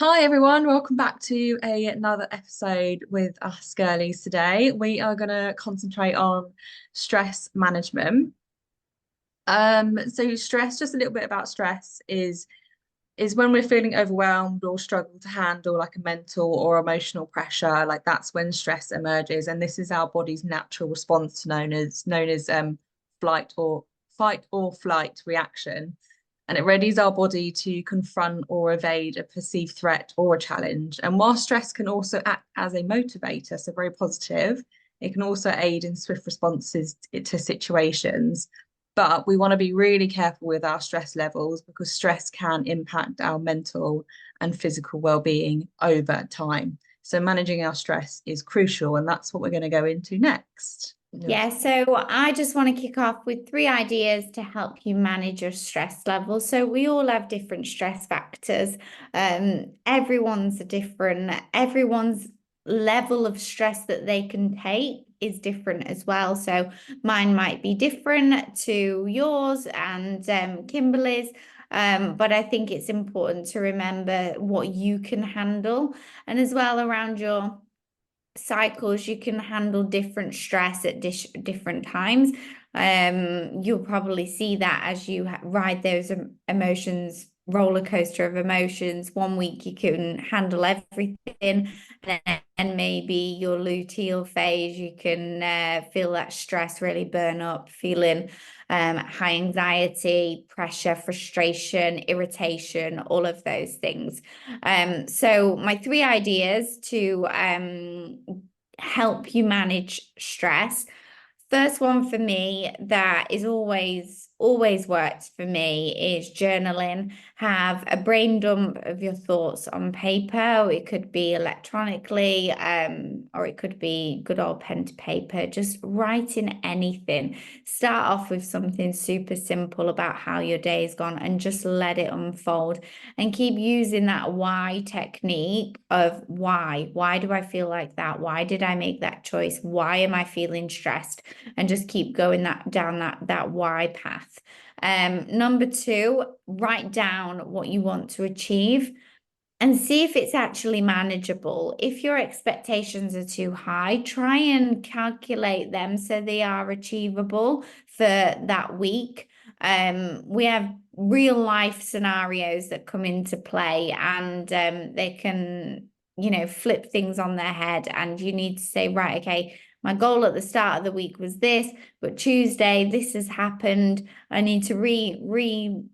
Hi everyone, welcome back to another episode with us girlies today. We are going to concentrate on stress management. So stress, just a little bit about stress is when we're feeling overwhelmed or struggle to handle like a mental or emotional pressure, like that's when stress emerges, and this is our body's natural response to known as flight or fight or flight reaction, and it readies our body to confront or evade a perceived threat or a challenge. And while stress can also act as a motivator, so very positive, it can also aid in swift responses to situations. But we want to be really careful with our stress levels because stress can impact our mental and physical well-being over time. So managing our stress is crucial, and that's what we're going to go into next. Yeah, so I just want to kick off with three ideas to help you manage your stress level. So we all have different stress factors. Everyone's different. Everyone's level of stress that they can take is different as well. So mine might be different to yours and Kimberly's. But I think it's important to remember what you can handle, and as well around your cycles, you can handle different stress at different times. You'll probably see that as you ride those emotions roller coaster of emotions. One week you can handle everything, and maybe your luteal phase you can feel that stress really burn up, feeling high anxiety, pressure, frustration, irritation, all of those things. So my three ideas to help you manage stress. First one for me that is always works for me is journaling. Have a brain dump of your thoughts on paper, or it could be electronically, or it could be good old pen to paper. Just writing anything. Start off with something super simple about how your day's gone and just let it unfold, and keep using that why technique of why. Why do I feel like that? Why did I make that choice? Why am I feeling stressed? And just keep going down that why path. Number two, write down what you want to achieve and see if it's actually manageable. If your expectations are too high, try and calculate them so they are achievable for that week. We have real life scenarios that come into play, and they can, flip things on their head. And you need to say, right, okay, my goal at the start of the week was this, but Tuesday this has happened. I need to relook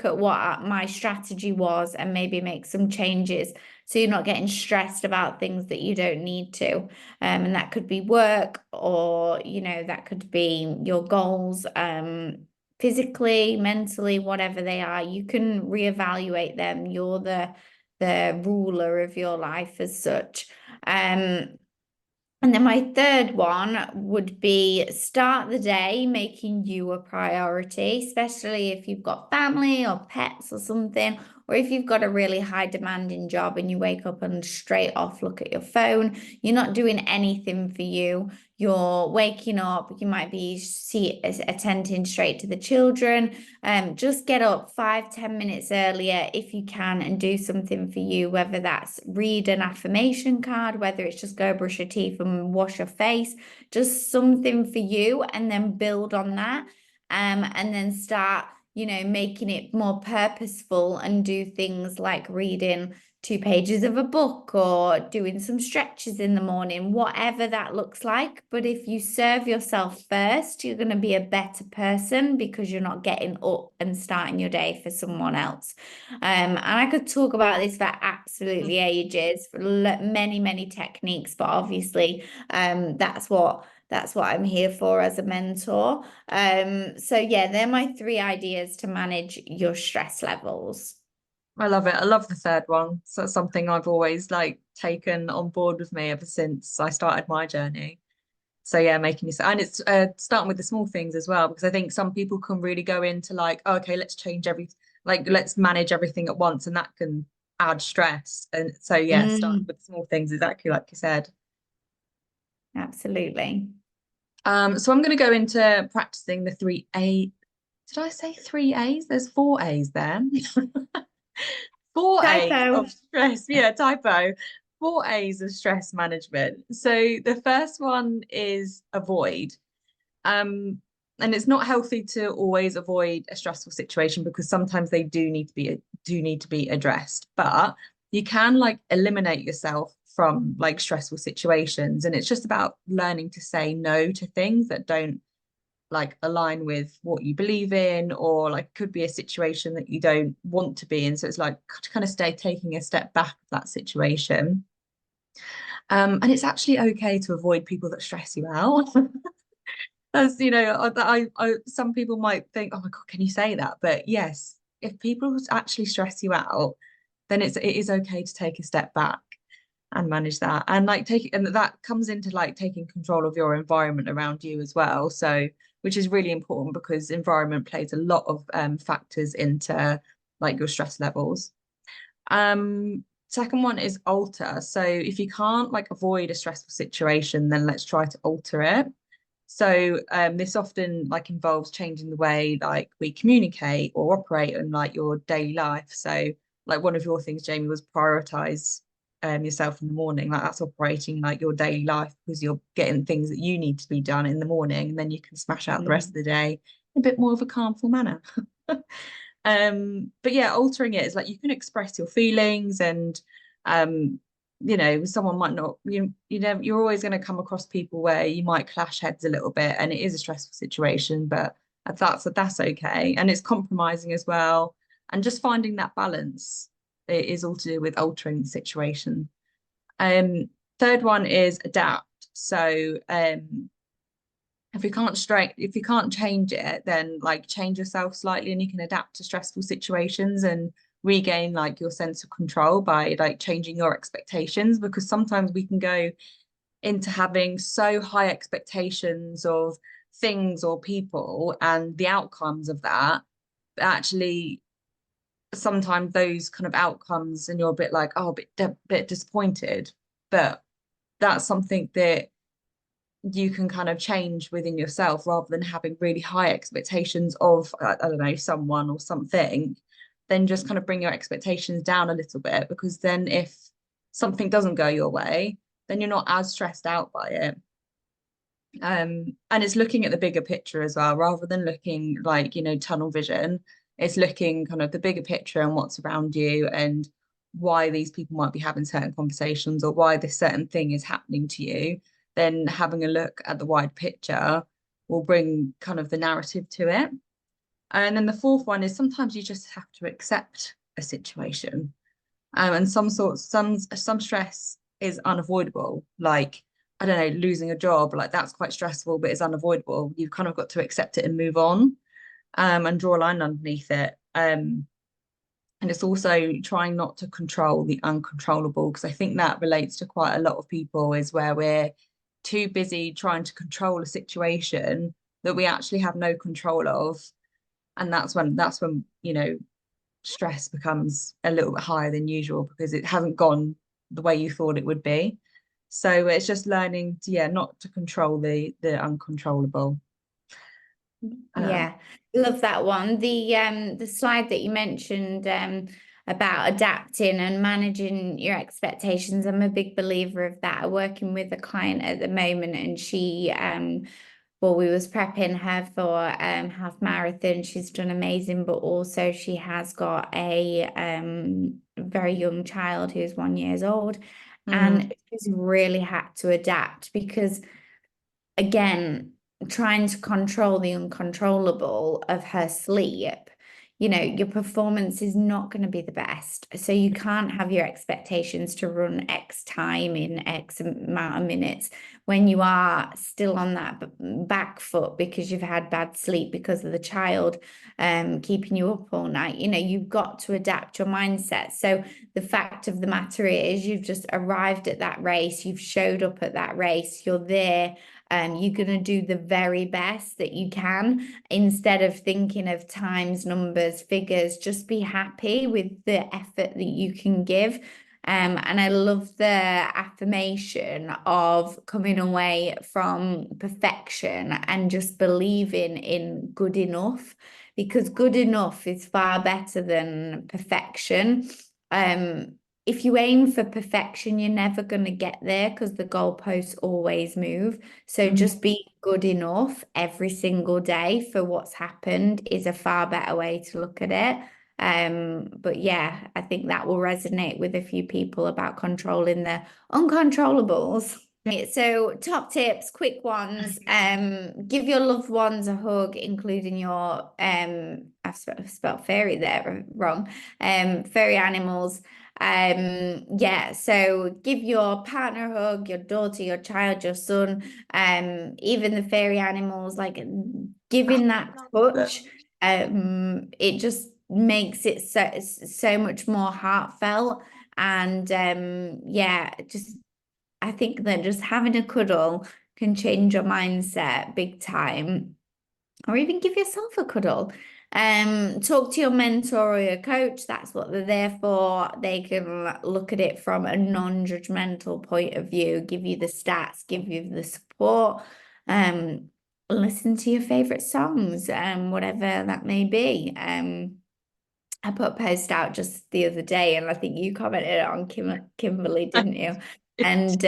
at what my strategy was and maybe make some changes, so you're not getting stressed about things that you don't need to. And that could be work, or that could be your goals, physically, mentally, whatever they are. You can reevaluate them. You're the ruler of your life as such. And then my third one would be start the day making you a priority, especially if you've got family or pets or something, or if you've got a really high demanding job and you wake up and straight off look at your phone. You're not doing anything for you. You're waking up, you might be attending straight to the children. Just get up 5-10 minutes earlier if you can and do something for you, whether that's read an affirmation card, whether it's just go brush your teeth and wash your face, just something for you, and then build on that. And then start, making it more purposeful and do things like reading 2 pages of a book or doing some stretches in the morning, whatever that looks like. But if you serve yourself first, you're going to be a better person because you're not getting up and starting your day for someone else. And I could talk about this for absolutely ages, for many techniques, but obviously that's what I'm here for as a mentor. So yeah, they're my three ideas to manage your stress levels. I love it. I love the third one. So it's something I've always like taken on board with me ever since I started my journey. So yeah, making you and it's starting with the small things as well, because I think some people can really go into like, oh, okay, let's change like let's manage everything at once, and that can add stress. And so yeah, starting Mm, with the small things, exactly like you said. absolutely. So I'm going to go into practicing the 3A. Did I say 3 A's? There's 4 A's there. Four A's Typo. of stress. Yeah, typo. Four A's of stress management. So the first one is avoid. Um, and it's not healthy to always avoid a stressful situation because sometimes they do need to be addressed. But you can like eliminate yourself from like stressful situations. And it's just about learning to say no to things that don't like align with what you believe in, or like could be a situation that you don't want to be in. So it's like to kind of stay taking a step back of that situation. And it's actually okay to avoid people that stress you out. As you know, some people might think, oh my God, can you say that? But yes, if people actually stress you out, then it is okay to take a step back and manage that. And like and that comes into like taking control of your environment around you as well. So, which is really important because environment plays a lot of factors into like your stress levels. Second one is alter. So if you can't like avoid a stressful situation, then let's try to alter it. So this often like involves changing the way like we communicate or operate in like your daily life. So like one of your things, Jamie, was prioritize yourself in the morning. Like that's operating like your daily life because you're getting things that you need to be done in the morning, and then you can smash out the rest of Mm. the day in a bit more of a calmful manner. But yeah, altering it is like you can express your feelings, and um, someone might not, you're always going to come across people where you might clash heads a little bit, and it is a stressful situation, but that's okay. And it's compromising as well. And just finding that balance is all to do with altering the situation. Third one is adapt. So if you can't change it, then like change yourself slightly, and you can adapt to stressful situations and regain like your sense of control by like changing your expectations, because sometimes we can go into having so high expectations of things or people and the outcomes of that, but actually sometimes those kind of outcomes and you're a bit like, oh, a bit disappointed. But that's something that you can kind of change within yourself rather than having really high expectations of, I don't know, someone or something. Then just kind of bring your expectations down a little bit, because then if something doesn't go your way, then you're not as stressed out by it. And it's looking at the bigger picture as well, rather than looking like, tunnel vision. It's looking kind of the bigger picture and what's around you, and why these people might be having certain conversations, or why this certain thing is happening to you. Then having a look at the wide picture will bring kind of the narrative to it. And then the fourth one is sometimes you just have to accept a situation. And some stress is unavoidable. Like, I don't know, losing a job, like that's quite stressful, but it's unavoidable. You've kind of got to accept it and move on, and draw a line underneath it. And it's also trying not to control the uncontrollable, because I think that relates to quite a lot of people, is where we're too busy trying to control a situation that we actually have no control of. And that's when stress becomes a little bit higher than usual, because it hasn't gone the way you thought it would be. So it's just learning to, yeah, not to control the uncontrollable. Uh, Yeah, love that one. The slide that you mentioned about adapting and managing your expectations, I'm a big believer of that. I'm working with a client at the moment, and she well, we was prepping her for half marathon. She's done amazing, but also she has got a very young child who's 1 year old, mm, and she's really had to adapt because, again, trying to control the uncontrollable of her sleep, your performance is not going to be the best. So you can't have your expectations to run X time in X amount of minutes when you are still on that back foot because you've had bad sleep because of the child keeping you up all night. You've got to adapt your mindset. So the fact of the matter is you've just arrived at that race, you've showed up at that race, you're there. You're going to do the very best that you can instead of thinking of times, numbers, figures. Just be happy with the effort that you can give. And I love the affirmation of coming away from perfection and just believing in good enough, because good enough is far better than perfection. if you aim for perfection, you're never going to get there because the goalposts always move. So Mhm. just being good enough every single day for what's happened is a far better way to look at it. But yeah, I think that will resonate with a few people about controlling the uncontrollables. So top tips, quick ones. Give your loved ones a hug, including your I've spelled fairy there wrong. Furry animals. Yeah, so give your partner a hug, your daughter, your child, your son, even the fairy animals, like Oh, giving I that love touch, them. it just makes it so much more heartfelt. And yeah, just I think that just having a cuddle can change your mindset big time, or even give yourself a cuddle. Talk to your mentor or your coach. That's what they're there for. They can look at it from a non-judgmental point of view, give you the stats, give you the support. Listen to your favorite songs, whatever that may be. I put a post out just the other day, and I think you commented on Kimberly, didn't you? And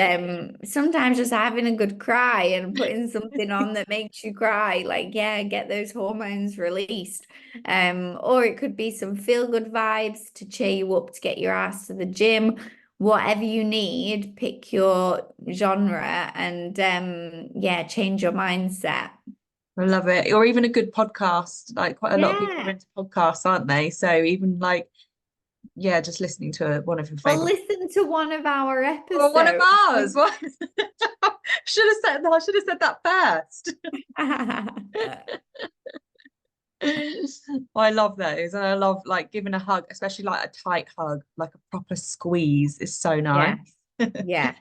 sometimes just having a good cry and putting something on that makes you cry, like, yeah, get those hormones released. Or it could be some feel-good vibes to cheer you up to get your ass to the gym. Whatever you need, pick your genre and yeah, change your mindset. I love it. Or even a good podcast. Like quite a lot of people are Yeah. into podcasts, aren't they? So even like, yeah, just listening to one of your Well, favorite. listen to one of our Or one of episodes. ours. What? I should have said that first. I love those. And I love like giving a hug, especially like a tight hug, like a proper squeeze is so nice. Yeah,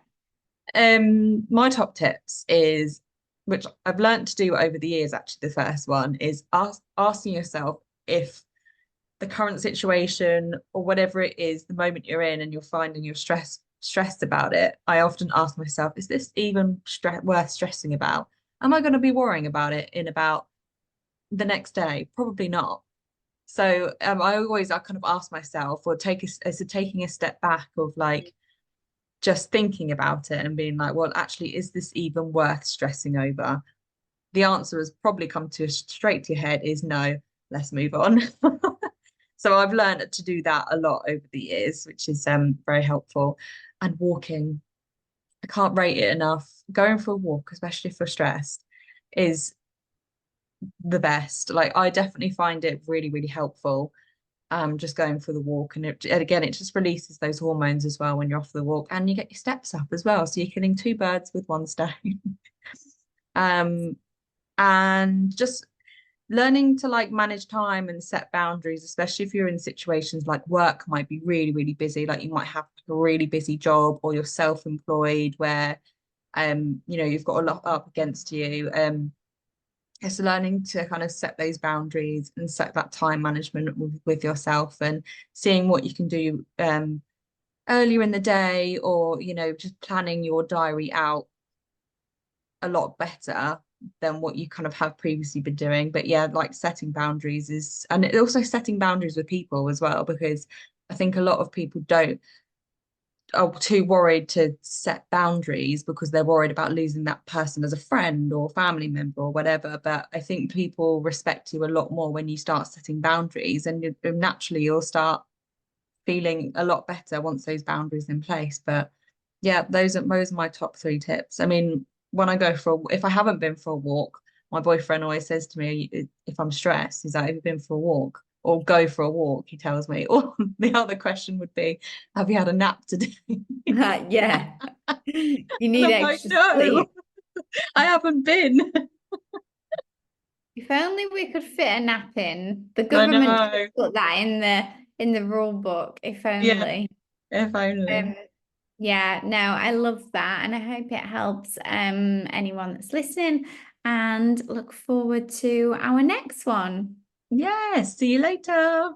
yeah, My top tips is, which I've learned to do over the years, actually, the first one is asking yourself if the current situation or whatever it is, the moment you're in and you're finding you're stressed about it, I often ask myself, is this even worth stressing about? Am I going to be worrying about it in about the next day? Probably not. So I kind of ask myself, or taking a step back of like just thinking about it and being like, well, actually, is this even worth stressing over? The answer has probably come to straight to your head is no, let's move on. So I've learned to do that a lot over the years, which is very helpful. And walking, I can't rate it enough. Going for a walk, especially if you're stressed, is the best. Like I definitely find it really, really helpful. Just going for the walk, and again, it just releases those hormones as well when you're off the walk, and you get your steps up as well. So you're killing two birds with one stone. Um, and just learning to like manage time and set boundaries, especially if you're in situations like work might be really, really busy. Like you might have a really busy job, or you're self-employed where you've got a lot up against you. It's learning to kind of set those boundaries and set that time management with yourself, and seeing what you can do earlier in the day, or just planning your diary out a lot better than what you kind of have previously been doing. But yeah, like setting boundaries is, and also setting boundaries with people as well, because I think a lot of people don't are too worried to set boundaries because they're worried about losing that person as a friend or family member or whatever. But I think people respect you a lot more when you start setting boundaries, and naturally you'll start feeling a lot better once those boundaries in place. But yeah, those are my top three tips. I mean, when I go for if I haven't been for a walk, my boyfriend always says to me, if I'm stressed, he's like, have you been for a walk? Or go for a walk, he tells me. Or the other question would be, have you had a nap today? yeah. You And need I'm like, extra no, sleep. I haven't been. If only we could fit a nap in. The I government should know. put that in the rule book, if Yeah, only. if only. Um, yeah, no, I love that, and I hope it helps anyone that's listening. And look forward to our next one. Yeah, see you later.